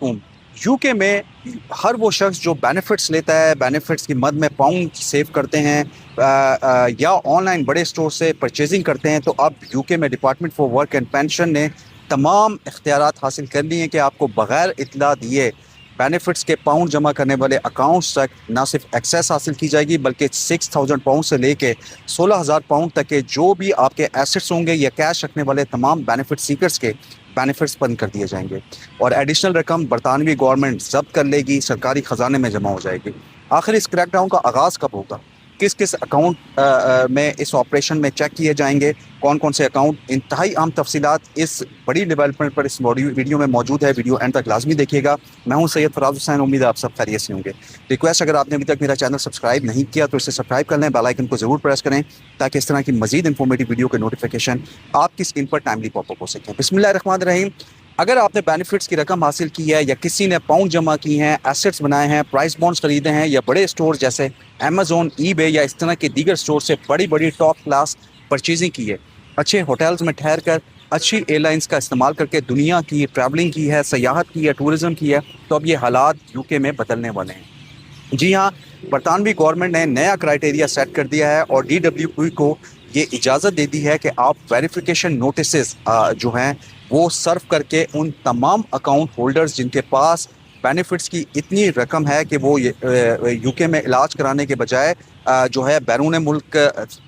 हुँ। UK में हर वो शख्स जो बेनिफिट्स लेता है, बेनिफिट्स की मद में पाउंड सेव करते हैं या ऑनलाइन बड़े स्टोर से परचेजिंग करते हैं, तो अब यूके में department for work and pension ने तमाम इख्तियारात हासिल कर लिए हैं कि आपको बगैर इत्तला दिए बेनिफिट्स के पाउंड जमा करने वाले अकाउंट्स तक ना सिर्फ एक्सेस हासिल की जाएगी, बल्कि 6000 पाउंड से लेके 16000 पाउंड तक के जो भी आपके एसेट्स होंगे या कैश रखने वाले तमाम बेनिफिट सीकर्स के बेनिफिट्स बंद कर दिए जाएंगे और एडिशनल रकम बरतानवी गवर्नमेंट जब्त कर लेगी, सरकारी खजाने में जमा हो जाएगी। आखिर इस क्रैकडाउन का आगाज़ कब होगा, किस किस अकाउंट में इस ऑपरेशन में चेक किए जाएंगे, कौन कौन से अकाउंट, इंतहाई आम तफसीलात इस बड़ी डेवलपमेंट पर इस वीडियो में मौजूद है। वीडियो एंड तक लाजमी देखिएगा। मैं हूं सैयद फराज हुसैन, उम्मीद है आप सब खैरियत से होंगे। रिक्वेस्ट, अगर आपने अभी तक मेरा चैनल सब्सक्राइब नहीं किया तो इसे सब्सक्राइब कर लें, बेल आइकन को ज़रूर प्रेस करें ताकि इस तरह की मजीद इंफॉर्मेटिव वीडियो के नोटिफिकेशन आपकी स्क्रीन पर टाइमली पॉपअप हो सकें। बिस्मिल्लाहिर्रहमानिर्रहीम। अगर आपने बेनिफिट्स की रकम हासिल की है या किसी ने पाउंड जमा की हैं, एसेट्स बनाए हैं, प्राइस बॉन्ड्स खरीदे हैं या बड़े स्टोर जैसे अमेज़न, ईबे या इस तरह के दीगर स्टोर से बड़ी बड़ी टॉप क्लास परचेजिंग की है, अच्छे होटल्स में ठहर कर, अच्छी एयरलाइंस का इस्तेमाल करके दुनिया की ट्रैवलिंग की है, सयाहत की है, टूरिज़म की है, तो अब ये हालात यूके में बदलने वाले हैं। जी हाँ, बरतानवी गवर्नमेंट ने नया क्राइटेरिया सेट कर दिया है और DWP को ये इजाज़त दे दी है कि आप वेरिफिकेशन नोटिसेस जो हैं वो सर्व करके उन तमाम अकाउंट होल्डर्स जिनके पास बेनिफिट्स की इतनी रकम है कि वो यूके में इलाज कराने के बजाय जो है बैरून मुल्क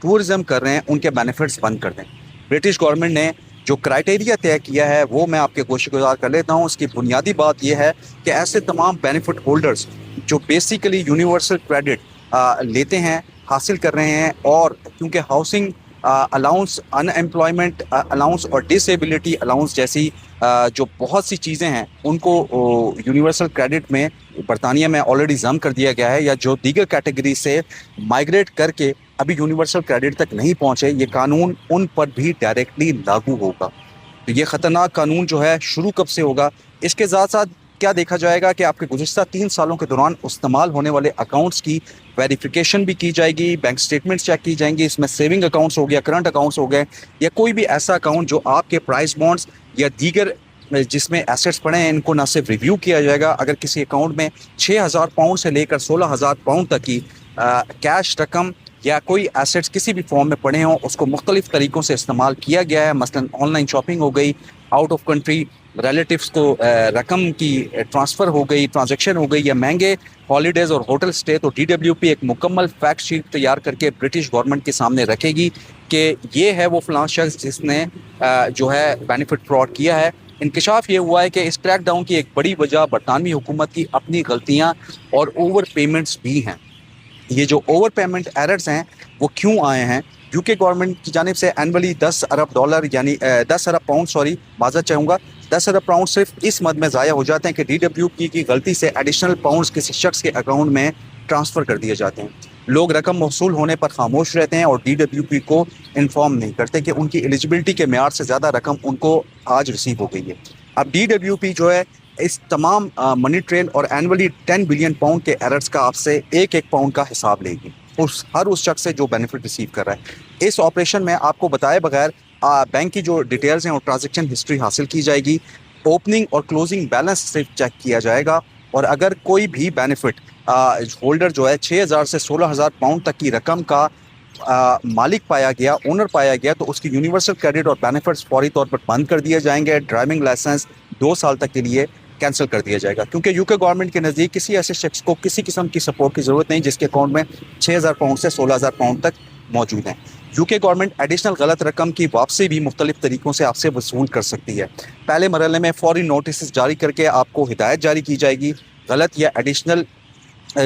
टूरिज़म कर रहे हैं, उनके बेनिफिट्स बंद कर दें। ब्रिटिश गवर्नमेंट ने जो क्राइटेरिया तय किया है वो मैं आपके गोशगुजार कर लेता हूँ। उसकी बुनियादी बात यह है कि ऐसे तमाम बेनिफिट होल्डर्स जो बेसिकली यूनिवर्सल क्रेडिट लेते हैं, हासिल कर रहे हैं, और क्योंकि हाउसिंग अलाउंस, अनएम्प्लॉयमेंट अलाउंस और डिसेबिलिटी अलाउंस जैसी जो बहुत सी चीज़ें हैं उनको यूनिवर्सल क्रेडिट में बरतानिया में ऑलरेडी ज़म कर दिया गया है, या जो दीगर कैटेगरी से माइग्रेट करके अभी यूनिवर्सल क्रेडिट तक नहीं पहुँचे, ये कानून उन पर भी डायरेक्टली लागू होगा। तो ये ख़तरनाक कानून जो है शुरू कब से होगा, इसके साथ साथ क्या देखा जाएगा कि आपके गुज़िश्ता 3 सालों के दौरान इस्तेमाल होने वाले अकाउंट्स की वेरिफिकेशन भी की जाएगी, बैंक स्टेटमेंट्स चेक की जाएंगी। इसमें सेविंग अकाउंट्स हो गया, करंट अकाउंट्स हो गए, या कोई भी ऐसा अकाउंट जो आपके प्राइस बॉन्ड्स या दीगर जिसमें एसेट्स पड़े हैं, इनको ना सिर्फ रिव्यू किया जाएगा। अगर किसी अकाउंट में 6000 पाउंड से लेकर 16000 पाउंड तक की कैश रकम या कोई एसेट्स किसी भी फॉर्म में पड़े हों, उसको मुख्तलिफ तरीक़ों से इस्तेमाल किया गया है। मसलन ऑनलाइन शॉपिंग हो गई, आउट ऑफ कंट्री रिलेटिव्स को रकम की ट्रांसफ़र हो गई, ट्रांजैक्शन हो गई, या महंगे हॉलीडेज़ और होटल स्टे, तो DWP एक मुकम्मल फैक्ट शीट तैयार करके ब्रिटिश गवर्नमेंट के सामने रखेगी कि ये है वो फ़लाँ शख्स जिसने जो है बेनिफिट फ्रॉड किया है। इंकशाफ ये हुआ है कि इस क्रैकडाउन की एक बड़ी वजह बरतानवी हुकूमत की अपनी गलतियाँ और ओवर पेमेंट्स भी हैं। ये जो ओवर पेमेंट एरर्स हैं वो क्यों आए हैं? यूके गवर्नमेंट की जानिब से एनुअली 10 अरब डॉलर यानी 10 अरब पाउंड, सॉरी माज़रत चाहूँगा, 10 अरब पाउंड सिर्फ इस मद में ज़ाया हो जाते हैं कि DWP की गलती से एडिशनल पाउंड्स किसी शख्स के अकाउंट में ट्रांसफ़र कर दिए जाते हैं। लोग रकम मौसूल होने पर खामोश रहते हैं और DWP को इन्फॉर्म नहीं करते कि उनकी एलिजिबिलिटी के मेयार से ज़्यादा रकम उनको आज रिसीव हो गई है। अब DWP जो है इस तमाम मनी ट्रेल और एनुअली 10 बिलियन पाउंड के एरर्स का आपसे एक एक पाउंड का हिसाब लेगी उस शख्स से जो बेनिफिट रिसीव कर रहा है। इस ऑपरेशन में आपको बताए बगैर बैंक की जो डिटेल्स हैं और ट्रांजैक्शन हिस्ट्री हासिल की जाएगी। ओपनिंग और क्लोजिंग बैलेंस सिर्फ चेक किया जाएगा, और अगर कोई भी बेनिफिट होल्डर जो है 6000 से 16000 पाउंड तक की रकम का मालिक पाया गया, ओनर पाया गया, तो उसकी यूनिवर्सल क्रेडिट और बेनिफिट्स फौरी तौर पर बंद कर दिए जाएंगे। ड्राइविंग लाइसेंस 2 साल तक के लिए कैंसिल कर दिया जाएगा, क्योंकि यूके गवर्नमेंट के नज़दीक किसी ऐसे शख्स को किसी किस्म की सपोर्ट की ज़रूरत नहीं जिसके अकाउंट में 6000 पाउंड से 16000 पाउंड तक मौजूद हैं। यूके गवर्नमेंट एडिशनल गलत रकम की वापसी भी मुख्तलिफ तरीक़ों से आपसे वसूल कर सकती है। पहले मरहले में फौरी नोटिस जारी करके आपको हिदायत जारी की जाएगी, गलत या एडिशनल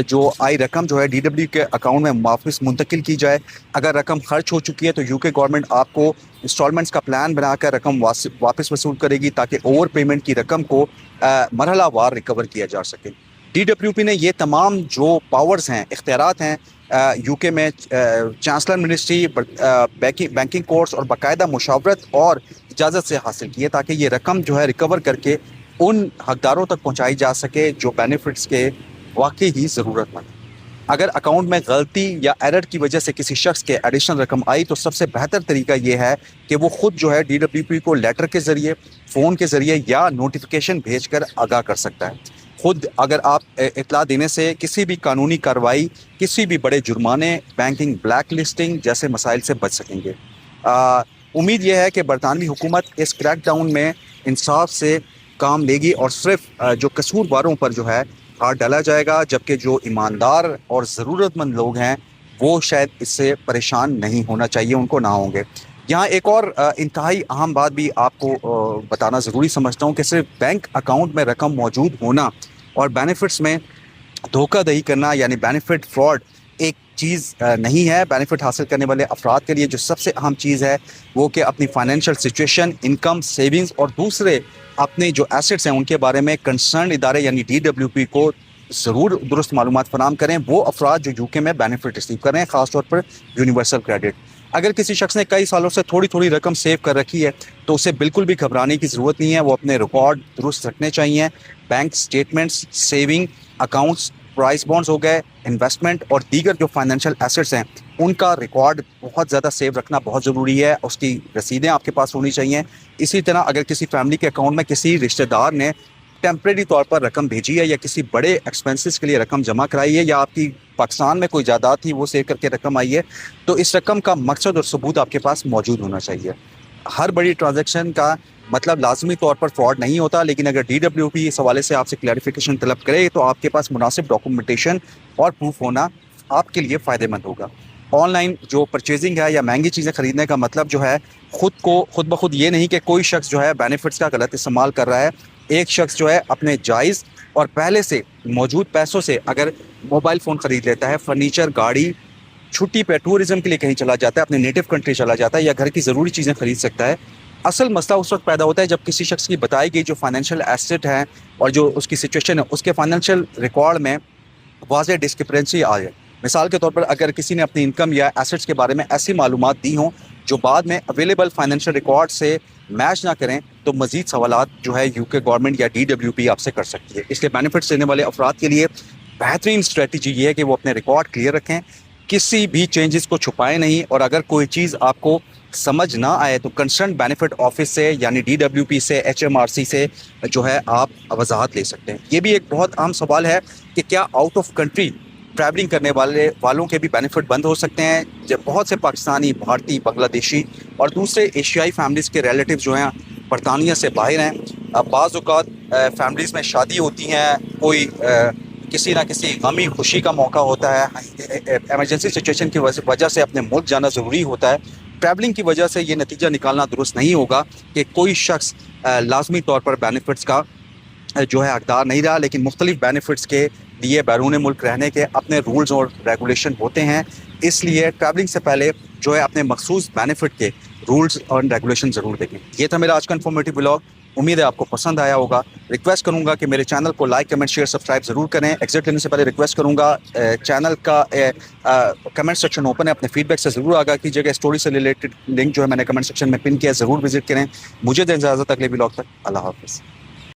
जो आई रकम जो है DW के अकाउंट में वापस मुंतकिल की जाए। अगर रकम खर्च हो चुकी है तो यूके गवर्नमेंट आपको इंस्टॉलमेंट्स का प्लान बनाकर रकम वापस वसूल करेगी ताकि ओवर पेमेंट की रकम को मरहला वार रिकवर किया जा सके। DWP ने ये तमाम जो पावर्स हैं, इख्तियारात हैं, यूके में चांसलर मिनिस्ट्री, बैंकिंग कोर्ट्स और बाकायदा मुशावरत और इजाज़त से हासिल की है, ताकि ये रकम जो है रिकवर करके उन हकदारों तक पहुँचाई जा सके जो बेनिफिट्स के वाकई ही ज़रूरतमंद। اگر اکاؤنٹ میں غلطی یا ایرر کی وجہ سے کسی شخص کے ایڈیشنل رقم آئی تو سب سے بہتر طریقہ یہ ہے کہ وہ خود جو ہے DWP کو لیٹر کے ذریعے، فون کے ذریعے یا نوٹیفیکیشن بھیج کر آگاہ کر سکتا ہے۔ خود اگر آپ اطلاع دینے سے کسی بھی قانونی کارروائی، کسی بھی بڑے جرمانے، بینکنگ بلیک لسٹنگ جیسے مسائل سے بچ سکیں گے۔ امید یہ ہے کہ برطانوی حکومت اس کریک ڈاؤن میں انصاف سے کام لے گی اور صرف جو قصورواروں پر جو ہے ہاتھ ڈالا جائے گا، جبکہ جو ایماندار اور ضرورت مند لوگ ہیں وہ شاید اس سے پریشان نہیں ہونا چاہیے، ان کو نہ ہوں گے۔ یہاں ایک اور انتہائی اہم بات بھی آپ کو بتانا ضروری سمجھتا ہوں کہ صرف بینک اکاؤنٹ میں رقم موجود ہونا اور بینیفٹس میں دھوکہ دہی کرنا یعنی بینیفٹ فراڈ ایک چیز نہیں ہے۔ بینیفٹ حاصل کرنے والے افراد کے لیے جو سب سے اہم چیز ہے وہ کہ اپنی فائنینشیل سچویشن، انکم، سیونگز اور دوسرے اپنے جو ایسٹس ہیں ان کے بارے میں کنسرن ادارے یعنی DWP کو ضرور درست معلومات فراہم کریں۔ وہ افراد جو UK میں بینیفٹ ریسیو کر رہے ہیں، خاص طور پر یونیورسل کریڈٹ۔ اگر کسی شخص نے کئی سالوں سے تھوڑی تھوڑی رقم سیو کر رکھی ہے تو اسے بالکل بھی گھبرانے کی ضرورت نہیں ہے۔ وہ اپنے ریکارڈ درست رکھنے چاہیے۔ Bank statements, saving accounts, prize bonds ہو گئے، انویسٹمنٹ اور دیگر جو فائنینشیل ایسٹس ہیں ان کا ریکارڈ بہت زیادہ سیو رکھنا بہت ضروری ہے۔ اس کی رسیدیں آپ کے پاس ہونی چاہیے۔ اسی طرح اگر کسی فیملی کے اکاؤنٹ میں کسی رشتہ دار نے ٹیمپریری طور پر رقم بھیجی ہے یا کسی بڑے ایکسپینسز کے لیے رقم جمع کرائی ہے یا آپ کی پاکستان میں کوئی جائیداد تھی وہ سیو کر کے رقم آئی ہے تو اس رقم کا مقصد اور ثبوت آپ کے پاس موجود ہونا چاہیے۔ ہر بڑی ٹرانزیکشن کا مطلب لازمی طور پر فراڈ نہیں ہوتا، لیکن اگر DWP اس حوالے سے آپ سے کلیریفیکیشن طلب کرے تو آپ کے پاس مناسب ڈاکومنٹیشن اور پروف ہونا آپ کے لیے فائدہ مند ہوگا۔ آن لائن جو پرچیزنگ ہے یا مہنگی چیزیں خریدنے کا مطلب جو ہے خود بخود یہ نہیں کہ کوئی شخص جو ہے بینیفٹس کا غلط استعمال کر رہا ہے۔ ایک شخص جو ہے اپنے جائز اور پہلے سے موجود پیسوں سے اگر موبائل فون خرید لیتا ہے، فرنیچر، گاڑی، چھٹی پہ ٹورزم کے لیے کہیں چلا جاتا ہے، اپنے نیٹو کنٹری چلا جاتا ہے یا گھر کی ضروری چیزیں خرید سکتا ہے۔ اصل مسئلہ اس وقت پیدا ہوتا ہے جب کسی شخص کی بتائی گئی جو فائنینشیل ایسٹ ہے اور جو اس کی سچویشن ہے اس کے فائنینشیل ریکارڈ میں واضح ڈسکرپنسی آ جائے۔ مثال کے طور پر اگر کسی نے اپنی انکم یا ایسٹس کے بارے میں ایسی معلومات دی ہوں جو بعد میں اویلیبل فائنینشیل ریکارڈ سے میچ نہ کریں تو مزید سوالات جو ہے UK گورنمنٹ یا DWP آپ سے کر سکتی ہے۔ اس لیے بینیفٹس لینے والے افراد کے لیے بہترین اسٹریٹجی یہ ہے کہ وہ اپنے ریکارڈ کلیئر رکھیں، کسی بھی چینجز کو چھپائیں نہیں، اور اگر کوئی چیز آپ کو سمجھ نہ آئے تو کنسرن بینیفٹ آفس سے یعنی DWP سے، HMRC سے جو ہے آپ وضاحت لے سکتے ہیں۔ یہ بھی ایک بہت اہم سوال ہے کہ کیا آؤٹ آف کنٹری ٹریولنگ کرنے والوں کے بھی بینیفٹ بند ہو سکتے ہیں؟ جب بہت سے پاکستانی، بھارتی، بنگلہ دیشی اور دوسرے ایشیائی فیملیز کے ریلیٹیو جو ہیں برطانیہ سے باہر ہیں۔ بعض اوقات فیملیز میں شادی ہوتی ہیں، کوئی کسی نہ کسی غمی خوشی کا موقع ہوتا ہے، ایمرجنسی سچویشن کی وجہ سے اپنے ملک جانا ضروری ہوتا ہے۔ ٹریولنگ کی وجہ سے یہ نتیجہ نکالنا درست نہیں ہوگا کہ کوئی شخص لازمی طور پر بینیفٹس کا جو ہے حقدار نہیں رہا، لیکن مختلف بینیفٹس کے لیے بیرون ملک رہنے کے اپنے رولز اور ریگولیشن ہوتے ہیں۔ اس لیے ٹریولنگ سے پہلے جو ہے اپنے مخصوص بینیفٹ کے رولز اور ریگولیشن ضرور دیکھیں۔ یہ تھا میرا آج کا انفارمیٹیو بلاگ، امید ہے آپ کو پسند آیا ہوگا۔ ریکویسٹ کروں گا کہ میرے چینل کو لائک، کمنٹ، شیئر، سبسکرائب ضرور کریں۔ ایگزٹ لینے سے پہلے ریکویسٹ کروں گا چینل کا کمنٹ سیکشن اوپن ہے، اپنے فیڈ بیک سے ضرور آگاہ کیجیے گا۔ اسٹوری سے ریلیٹڈ لنک جو ہے میں نے کمنٹ سیکشن میں پن کیا ہے، ضرور وزٹ کریں۔ مجھے دیں اجازت اگلے بلاگ تک، اللہ حافظ۔